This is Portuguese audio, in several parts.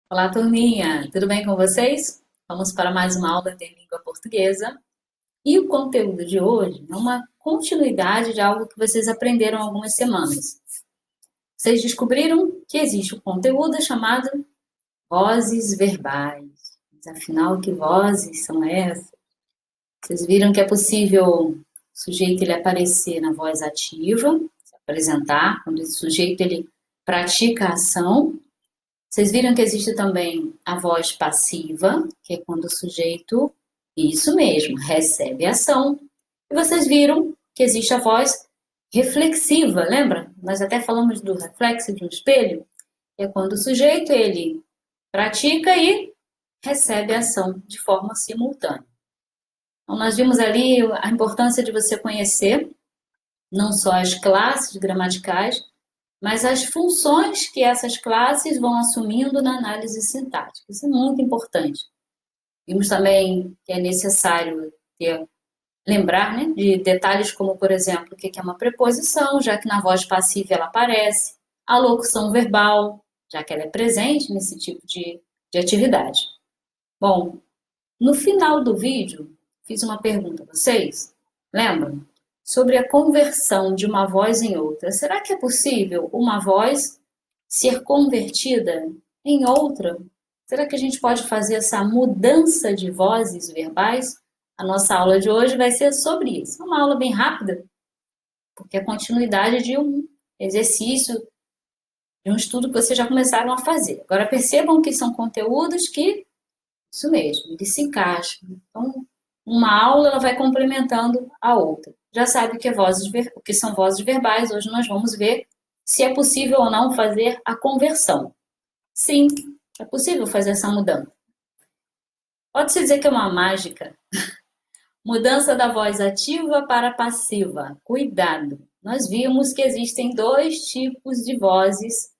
Olá, turminha! Tudo bem com vocês? Vamos para mais uma aula de língua portuguesa. E o conteúdo de hoje é uma continuidade de algo que vocês aprenderam há algumas semanas. Vocês descobriram que existe um conteúdo chamado vozes verbais. Mas afinal, que vozes são essas? Vocês viram que é possível o sujeito ele aparecer na voz ativa, se apresentar, quando esse sujeito ele pratica a ação. Vocês viram que existe também a voz passiva, que é quando o sujeito, isso mesmo, recebe ação. E vocês viram que existe a voz reflexiva, lembra? Nós até falamos do reflexo de um espelho, que é quando o sujeito ele pratica e recebe a ação de forma simultânea. Então, nós vimos ali a importância de você conhecer não só as classes gramaticais, mas as funções que essas classes vão assumindo na análise sintática. Isso é muito importante. Vimos também que é necessário lembrar, né, de detalhes como, por exemplo, o que é uma preposição, já que na voz passiva ela aparece, a locução verbal, já que ela é presente nesse tipo de atividade. Bom, no final do vídeo, fiz uma pergunta a vocês, lembram? Sobre a conversão de uma voz em outra. Será que é possível uma voz ser convertida em outra? Será que a gente pode fazer essa mudança de vozes verbais? A nossa aula de hoje vai ser sobre isso. É uma aula bem rápida, porque é a continuidade de um exercício, de um estudo que vocês já começaram a fazer. Agora percebam que são conteúdos que, isso mesmo, eles se encaixam. Então, uma aula ela vai complementando a outra. Já sabe o que, o que são vozes verbais, hoje nós vamos ver se é possível ou não fazer a conversão. Sim, é possível fazer essa mudança. Pode-se dizer que é uma mágica. Mudança da voz ativa para passiva. Cuidado! Nós vimos que existem dois tipos de vozes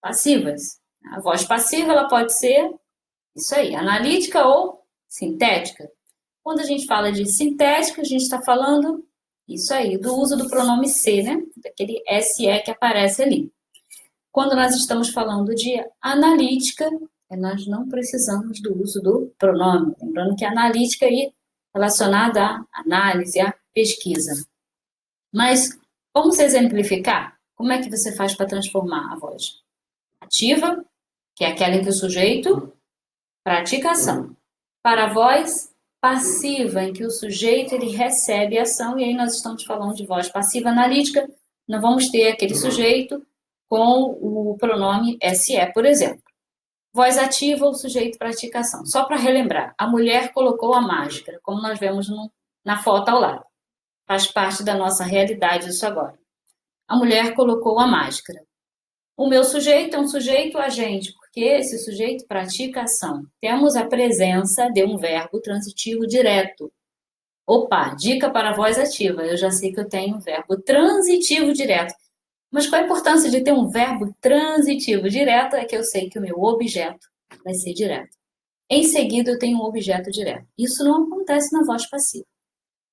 passivas. A voz passiva ela pode ser isso aí, analítica ou sintética. Quando a gente fala de sintética, a gente está falando isso aí, do uso do pronome se, né? Daquele se que aparece ali. Quando nós estamos falando de analítica, nós não precisamos do uso do pronome. Lembrando que a analítica aí relacionada à análise, à pesquisa. Mas vamos exemplificar? Como é que você faz para transformar a voz ativa, que é aquela em que o sujeito pratica a ação, para a voz passiva, em que o sujeito ele recebe a ação, e aí nós estamos falando de voz passiva analítica, não vamos ter aquele sujeito com o pronome se, por exemplo. Voz ativa, o sujeito pratica ação. Só para relembrar, a mulher colocou a máscara, como nós vemos na foto ao lado. Faz parte da nossa realidade isso agora. A mulher colocou a máscara. O meu sujeito é um sujeito agente, porque esse sujeito pratica ação. Temos a presença de um verbo transitivo direto. Opa, dica para a voz ativa. Eu já sei que eu tenho um verbo transitivo direto. Mas qual a importância de ter um verbo transitivo direto? É que eu sei que o meu objeto vai ser direto. Em seguida, eu tenho um objeto direto. Isso não acontece na voz passiva.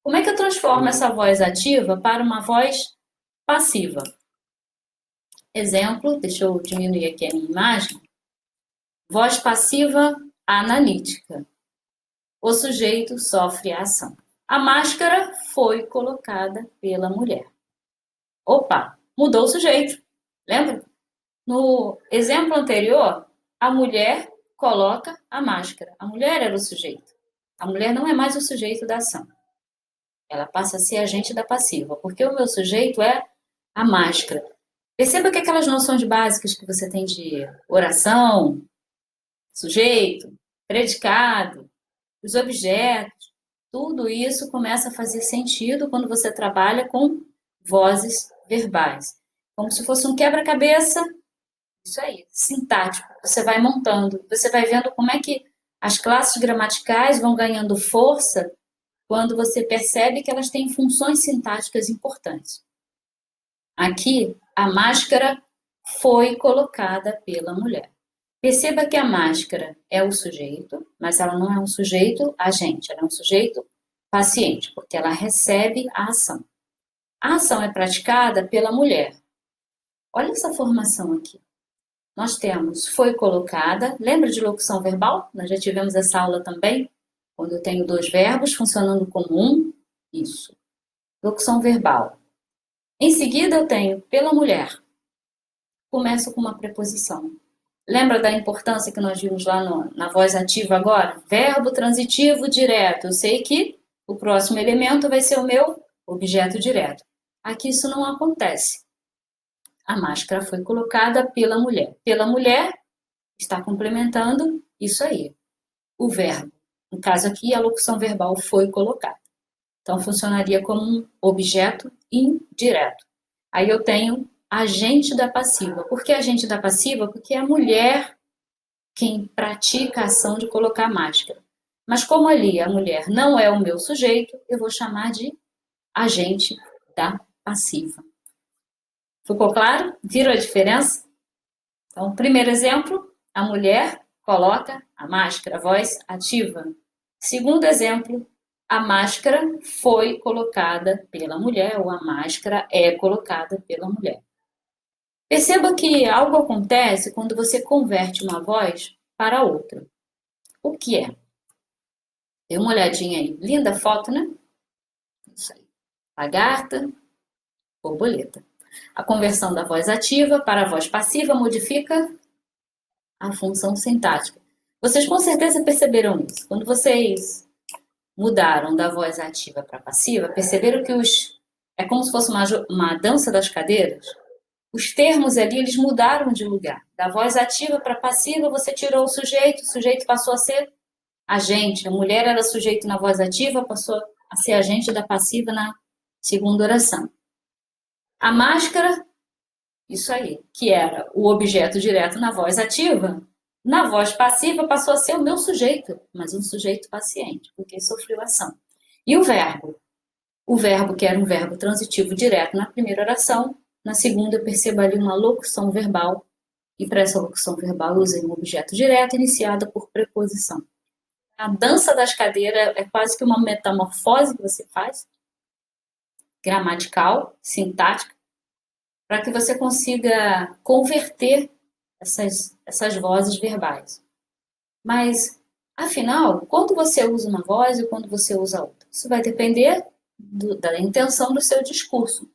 Como é que eu transformo essa voz ativa para uma voz passiva? Exemplo, deixa eu diminuir aqui a minha imagem. Voz passiva analítica. O sujeito sofre a ação. A máscara foi colocada pela mulher. Opa, mudou o sujeito. Lembra? No exemplo anterior, a mulher coloca a máscara. A mulher era o sujeito. A mulher não é mais o sujeito da ação. Ela passa a ser agente da passiva, porque o meu sujeito é a máscara. Perceba que aquelas noções básicas que você tem de oração, sujeito, predicado, os objetos, tudo isso começa a fazer sentido quando você trabalha com vozes verbais. Como se fosse um quebra-cabeça, isso aí, sintático. Você vai montando, você vai vendo como é que as classes gramaticais vão ganhando força quando você percebe que elas têm funções sintáticas importantes. Aqui, a máscara foi colocada pela mulher. Perceba que a máscara é o sujeito, mas ela não é um sujeito agente, ela é um sujeito paciente, porque ela recebe a ação. A ação é praticada pela mulher. Olha essa formação aqui. nós temos foi colocada. Lembra de locução verbal? Nós já tivemos essa aula também, quando eu tenho dois verbos funcionando como um. Isso. Locução verbal. Em seguida, eu tenho pela mulher. Começo com uma preposição. Lembra da importância que nós vimos lá na voz ativa agora? Verbo transitivo direto. Eu sei que o próximo elemento vai ser o meu objeto direto. Aqui isso não acontece. A máscara foi colocada pela mulher. Pela mulher está complementando isso aí. O verbo. No caso aqui, a locução verbal foi colocada. Então, funcionaria como um objeto indireto. Aí eu tenho agente da passiva. Por que agente da passiva? Porque é a mulher quem pratica a ação de colocar a máscara. Mas como ali a mulher não é o meu sujeito, eu vou chamar de agente da passiva. Ficou claro? Viram a diferença? Então, primeiro exemplo, a mulher coloca a máscara, a voz ativa. Segundo exemplo, a máscara foi colocada pela mulher, ou a máscara é colocada pela mulher. Perceba que algo acontece quando você converte uma voz para outra. O que é? Dê uma olhadinha aí. Linda foto, né? Isso aí. Lagarta, borboleta. A conversão da voz ativa para a voz passiva modifica a função sintática. Vocês com certeza perceberam isso. Quando vocês mudaram da voz ativa para passiva, perceberam que é como se fosse uma dança das cadeiras? Os termos ali, eles mudaram de lugar. Da voz ativa para passiva, você tirou o sujeito passou a ser agente. A mulher era sujeito na voz ativa, passou a ser agente da passiva na segunda oração. A máscara, isso aí, que era o objeto direto na voz ativa, na voz passiva passou a ser o meu sujeito, mas um sujeito paciente, porque sofreu ação. E o verbo? O verbo que era um verbo transitivo direto na primeira oração, na segunda eu percebo ali uma locução verbal, e para essa locução verbal eu usei um objeto direto iniciada por preposição. A dança das cadeiras é quase que uma metamorfose que você faz, gramatical, sintática, para que você consiga converter essas vozes verbais. Mas, afinal, quando você usa uma voz e quando você usa outra? Isso vai depender da intenção do seu discurso.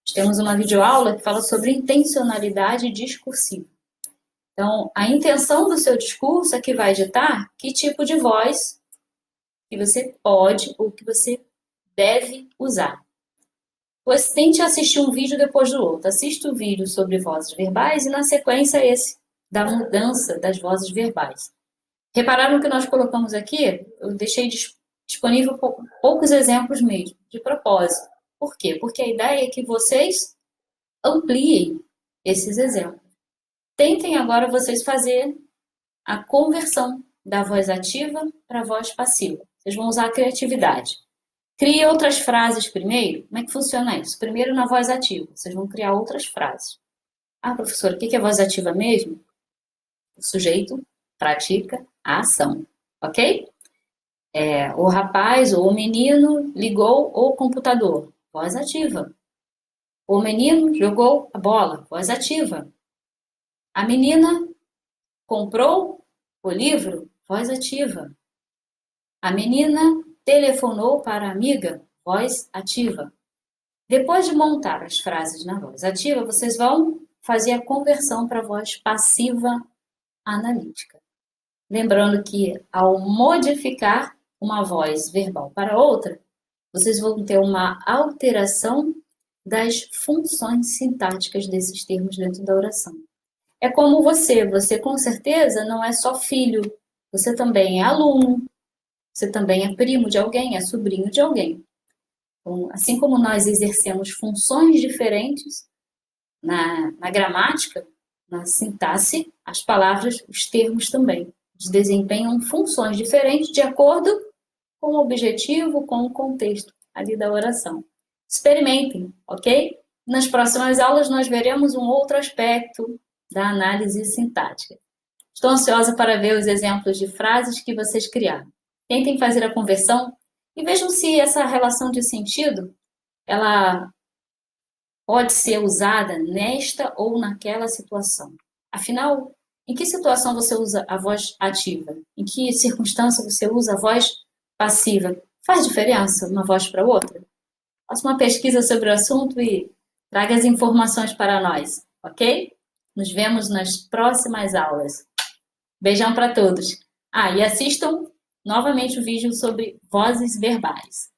Nós temos uma videoaula que fala sobre intencionalidade discursiva. Então, a intenção do seu discurso é que vai ditar que tipo de voz que você pode ou que você deve usar. Pois tente assistir um vídeo depois do outro. Assista o vídeo sobre vozes verbais e, na sequência, esse da mudança das vozes verbais. Repararam que nós colocamos aqui? Eu deixei disponível poucos exemplos mesmo, de propósito. Por quê? Porque a ideia é que vocês ampliem esses exemplos. Tentem agora vocês fazer a conversão da voz ativa para a voz passiva. Vocês vão usar a criatividade. Crie outras frases primeiro. Como é que funciona isso? Primeiro na voz ativa. Vocês vão criar outras frases. Ah, professora, o que é voz ativa mesmo? O sujeito pratica a ação, ok? O rapaz ou o menino ligou o computador. Voz ativa. O menino jogou a bola. Voz ativa. A menina comprou o livro. Voz ativa. A menina telefonou para a amiga. Voz ativa. Depois de montar as frases na voz ativa, vocês vão fazer a conversão para a voz passiva analítica. Lembrando que, ao modificar uma voz verbal para outra, vocês vão ter uma alteração das funções sintáticas desses termos dentro da oração. É como você com certeza não é só filho, você também é aluno, você também é primo de alguém, é sobrinho de alguém. Então, assim como nós exercemos funções diferentes na gramática, na sintaxe, as palavras, os termos também desempenham funções diferentes de acordo com o objetivo, com o contexto ali da oração. Experimentem, ok? Nas próximas aulas nós veremos um outro aspecto da análise sintática. Estou ansiosa para ver os exemplos de frases que vocês criaram. Tentem fazer a conversão e vejam se essa relação de sentido ela pode ser usada nesta ou naquela situação. Afinal, em que situação você usa a voz ativa? Em que circunstância você usa a voz passiva? Faz diferença uma voz para outra? Faça uma pesquisa sobre o assunto e traga as informações para nós, ok? Nos vemos nas próximas aulas. Beijão para todos. E assistam novamente o vídeo sobre vozes verbais.